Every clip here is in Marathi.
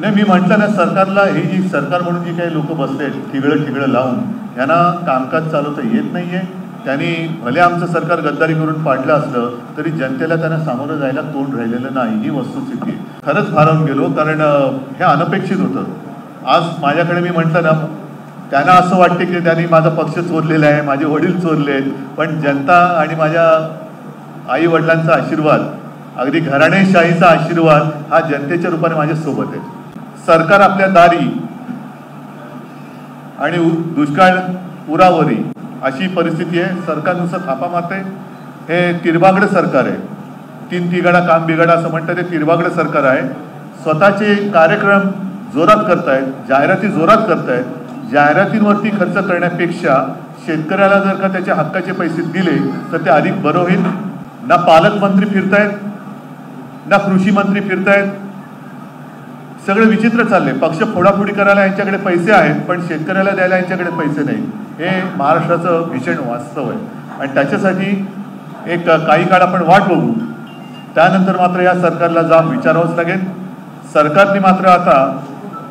नाही, मी म्हटलं ना, सरकारला ही जी सरकार म्हणून जी काही लोक बसले ठिगळं लावून यांना कामकाज चालवता येत नाही आहे. त्यांनी भले आमचं सरकार गद्दारी करून पाडलं असलं तरी जनतेला त्यांना सामोरं जायला तोंड राहिलेलं नाही, ही वस्तुस्थिती आहे. खरंच भारावून गेलो, कारण हे अनपेक्षित होतं. आज माझ्याकडे मी म्हटलं ना, त्यांना असं वाटते की त्यांनी माझा पक्ष चोरलेला आहे, माझे वडील चोरले, पण जनता आणि माझ्या आई वडिलांचा आशीर्वाद, अगदी घराणेशाहीचा आशीर्वाद हा जनतेच्या रूपाने माझ्यासोबत आहे. सरकार आपल्या दारी आणि दुष्काळ पुरावरी अशी परिस्थिती आहे. सरकार नुसतं थापा मारते. हे तिरबागडं सरकार आहे. तीन तिघडा काम बिघडा असं म्हणतं, ते तिरबागडं सरकार आहे. स्वतःचे कार्यक्रम जोरात करतायत, जाहिराती जोरात करतायत. जाहिरातींवरती खर्च करण्यापेक्षा शेतकऱ्याला जर का त्याच्या हक्काचे पैसे दिले तर ते अधिक बरं होईल. ना पालकमंत्री फिरतायत, ना कृषी मंत्री फिरतायत. सगळे विचित्र चालले. पक्ष फोडाफोडी करायला यांच्याकडे पैसे आहेत, पण शेतकऱ्याला द्यायला यांच्याकडे पैसे नाही. हे महाराष्ट्राचं भीषण वास्तव आहे. आणि त्याच्यासाठी एक काही काळ आपण वाट बघू. त्यानंतर मात्र या सरकारला जाब विचारावंच लागेल. सरकारने मात्र आता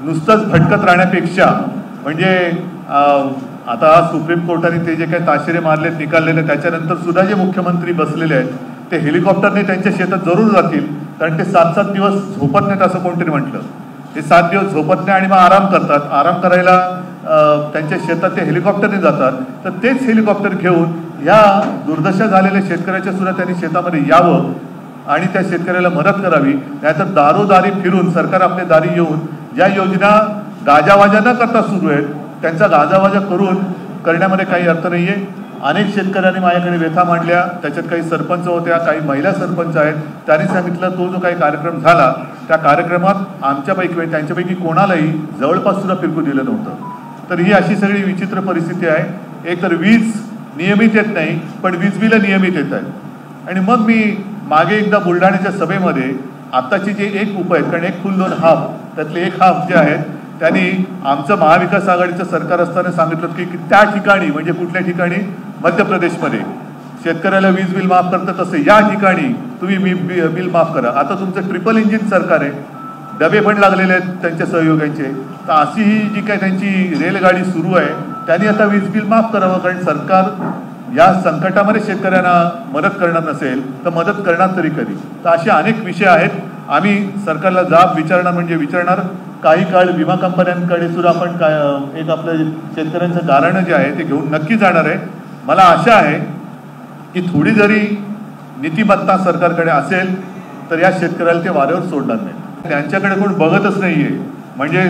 नुसतंच भटकत राहण्यापेक्षा, म्हणजे आता सुप्रीम कोर्टाने ते जे काही ताशेरे मारलेत, निकाललेले, त्याच्यानंतर सुद्धा जे मुख्यमंत्री बसलेले आहेत ते हेलिकॉप्टरने त्यांच्या शेतात जरूर जातील, कारण ते 7-7 दिवस झोपत नाहीत असं कोणतरी म्हटलं. ते 7 दिवस झोपत नाही आणि मग आराम करतात. आराम करायला त्यांच्या शेतात ते हेलिकॉप्टरने जातात. तर तेच हेलिकॉप्टर घेऊन ह्या दुर्दशा झालेल्या शेतकऱ्याच्या सुद्धा त्यांनी शेतामध्ये यावं आणि त्या शेतकऱ्याला मदत करावी. नाहीतर दारोदारी फिरून सरकार आपल्या दारी येऊन ज्या योजना गाजावाजा न करता सुरू आहेत त्यांचा गाजावाजा करण्यामध्ये काही अर्थ नाही आहे. अनेक शेतकऱ्यांनी माझ्याकडे व्यथा मांडल्या. त्याच्यात काही सरपंच होत्या, काही महिला सरपंच आहेत. त्यांनी सांगितलं तो जो काही कार्यक्रम झाला त्या कार्यक्रमात आमच्यापैकी त्यांच्यापैकी कोणालाही जवळपास सुद्धा फिरकू दिलं नव्हतं. तर ही अशी सगळी विचित्र परिस्थिती आहे. एक तर वीज नियमित येत नाही, पण वीज बिलं नियमित येत आहेत. आणि मग मी मागे एकदा बुलढाण्याच्या सभेमध्ये आत्ताची जे एक उप आहेत, कारण एक फुल 2 हाफ, त्यातले एक हाफ जे आहेत त्यांनी आमचं महाविकास आघाडीचं सरकार असताना सांगितलं की त्या ठिकाणी, म्हणजे कुठल्या ठिकाणी, मध्य प्रदेशमध्ये शेतकऱ्याला वीज बिल माफ करतं तसं या ठिकाणी तुम्ही बिल माफ करा. आता तुमचं ट्रिपल इंजिन सरकार आहे, डबे पण लागलेले आहेत त्यांच्या सहयोगांचे. तर अशी ही जी काय त्यांची रेलगाडी सुरू आहे त्यांनी आता वीज बिल माफ करावं, कारण सरकार या संकटामध्ये शेतकऱ्यांना मदत करणार नसेल तर मदत करणार तरी कधी. तर असे अनेक विषय आहेत. आम्ही सरकारला जाब विचारणार म्हणजे विचारणार. काही काळ विमा कंपन्यांकडे सुद्धा आपण एक आपलं शेतकऱ्यांचं गाऱ्हाणं जे आहे ते घेऊन नक्की जाणार आहे. मला आशा आहे की थोडी जरी नीतिमत्ता सरकारकडे असेल तर या शेतकऱ्याला ते वाऱ्यावर सोडणार नाही. त्यांच्याकडे कोण बघतच नाही आहे. म्हणजे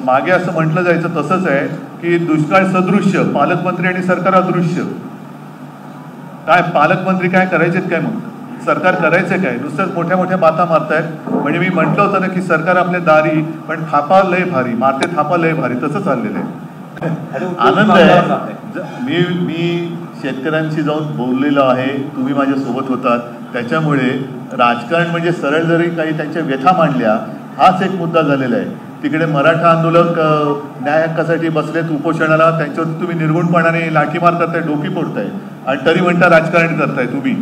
मागे असं म्हटलं जायचं तसंच आहे की दुष्काळ सदृश्य, पालकमंत्री आणि सरकार अदृश्य. काय पालकमंत्री काय करायचेत काय, मग सरकार करायचं काय? नुसत्याच मोठ्या मोठ्या बाता मारतायत. म्हणजे मी म्हटलं होतं ना की सरकार आपल्या दारी, पण थापा लय भारी मारते, थापा लय भारी, तसं चाललेलं आहे. आनंद आहे. मी शेतकऱ्यांशी जाऊन बोललेलो आहे. तुम्ही माझ्यासोबत होतात. त्याच्यामुळे राजकारण म्हणजे सरळ जरी काही त्यांच्या व्यथा मांडल्या हाच एक मुद्दा झालेला आहे. तिकडे मराठा आंदोलक न्याय हक्कासाठी बसलेत उपोषणाला, त्यांच्यावर तुम्ही निर्गुणपणाने लाठीमार करताय, डोकी फोडताय आणि तरी म्हणता राजकारण करताय. तुम्ही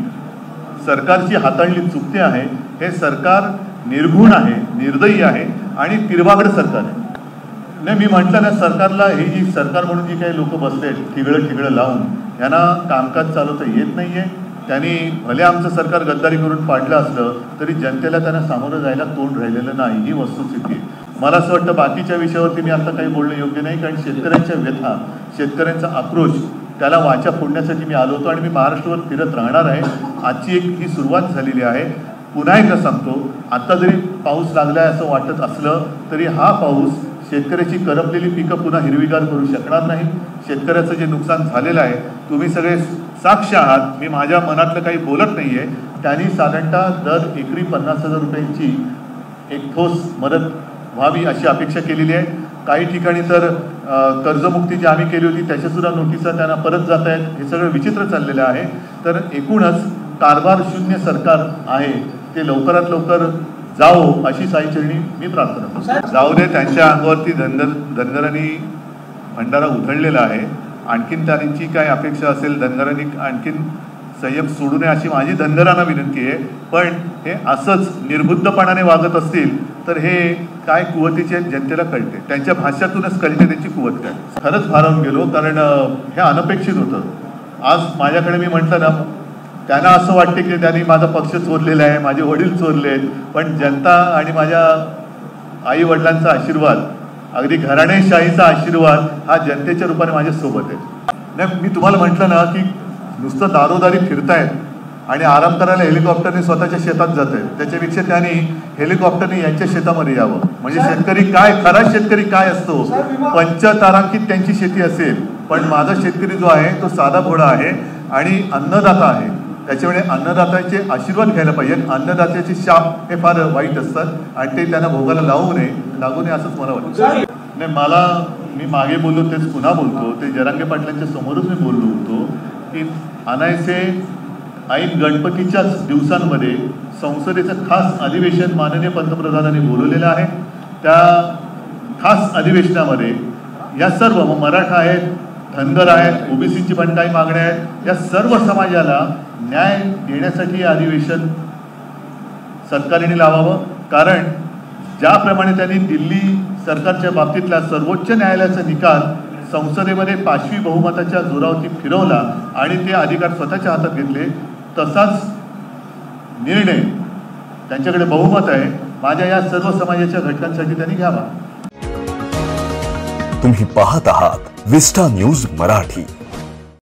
सरकारची हाताळणी चुकते आहे. हे सरकार निर्गुण आहे, निर्दयी आहे आणि तिरबागडं सरकार आहे. नाही, मी म्हटलं ना, सरकारला ही जी सरकार म्हणून जी काही लोक बसले ठिगळं लावून यांना कामकाज चालवता येत नाही आहे. त्यांनी भले आमचं सरकार गद्दारी करून पाडलं असलं तरी जनतेला त्यांना सामोरं जायला तोंड राहिलेलं नाही, ही वस्तुस्थिती आहे. मला असं वाटतं बाकीच्या विषयावरती मी आता काही बोलणं योग्य नाही, कारण शेतकऱ्यांच्या व्यथा, शेतकऱ्यांचा आक्रोश त्याला वाचा फोडण्यासाठी मी आलो होतो आणि मी महाराष्ट्रावर फिरत राहणार आहे. आजची एक ही सुरुवात झालेली आहे. पुन्हा एकदा सांगतो, आत्ता जरी पाऊस लागला आहे असं वाटत असलं तरी हा पाऊस शेतकऱ्याची करपलेली पिकं पुन्हा हिरवीगार करू शकणार नाही. शेतकऱ्याचं जे नुकसान झालेलं आहे तुम्ही सगळे साक्ष आहात. मी माझ्या मनातलं काही बोलत नाही आहे. त्यांनी साधारणतः दर एकरी 50,000 रुपयांची एक ठोस मदत व्हावी अशी अपेक्षा केलेली आहे. काही ठिकाणी तर कर्जमुक्ती जी आम्ही केली होती त्याच्यासुद्धा नोटिसा त्यांना परत जात आहेत. हे सगळं विचित्र चाललेलं आहे. तर एकूणच कारभार शून्य सरकार आहे ते लवकरात लवकर जाओ अशी साईचरणी मी प्रार्थना करतो. जाऊ दे, त्यांच्या अंगावरती धनगरांनी भंडारा उधळलेला आहे. आणखीन त्यांची काय अपेक्षा असेल, धनगरांनी आणखीन संयम सोडू नये अशी माझी धनगरांना विनंती आहे. पण हे असंच निर्बुद्धपणाने वागत असतील तर हे काय कुवतीचे जनतेला कळते, त्यांच्या भाषातूनच कळते त्यांची कुवत काय. खरंच भारावून गेलो, कारण हे अनपेक्षित होतं. आज माझ्याकडे मी म्हटलं ना, त्यांना असं वाटते की त्यांनी माझा पक्ष चोरलेला आहे, माझे वडील चोरले, पण जनता आणि माझ्या आई वडिलांचा आशीर्वाद, अगदी घराणेशाहीचा आशीर्वाद हा जनतेच्या रूपाने माझ्यासोबत आहे. नाही, मी तुम्हाला म्हटलं ना की नुसतं दारोदारी फिरतायत आणि आराम करायला हेलिकॉप्टरने स्वतःच्या शेतात जात आहेत, त्याच्यापेक्षा त्यांनी हेलिकॉप्टरने यांच्या शेतामध्ये यावं. म्हणजे शेतकरी काय, खरा शेतकरी काय असतो, पंचतारांकित त्यांची शेती असेल, पण माझा शेतकरी जो आहे तो साधा भोळा आहे आणि अन्नदाता आहे. त्याच्यामुळे अन्नदात्याचे आशीर्वाद घ्यायला पाहिजे. अन्नदात्याचे शाप हे फार वाईट असतात आणि ते त्यांना भोगाला लागू नये असंच मला वाटतं. नाही, मी मागे बोललो तेच पुन्हा बोलतो. ते जरांगे पाटलांच्या समोरच मी बोललो होतो की अनायसे ऐन गणपतीच्याच दिवसांमध्ये संसदेचं खास अधिवेशन माननीय पंतप्रधानांनी बोलवलेलं आहे. त्या खास अधिवेशनामध्ये या सर्व मराठा आहेत, धनगर आहेत, ओबीसीची पण काही मागण्या आहेत, या सर्व समाजाला न्याय देण्यासाठी हे अधिवेशन सरकारने लावावं. कारण ज्याप्रमाणे त्यांनी दिल्ली सरकारच्या बाबतीतला सर्वोच्च न्यायालयाचा निकाल संसदेमध्ये 5वी बहुमताच्या जोरावरती फिरवला आणि ते अधिकार स्वतःच्या हातात घेतले, तसाच निर्णय त्यांच्याकडे बहुमत आहे माझ्या या सर्व समाजाच्या घटकांसाठी त्यांनी घ्यावा. तुम्ही पाहत आहात विस्टा न्यूज मराठी.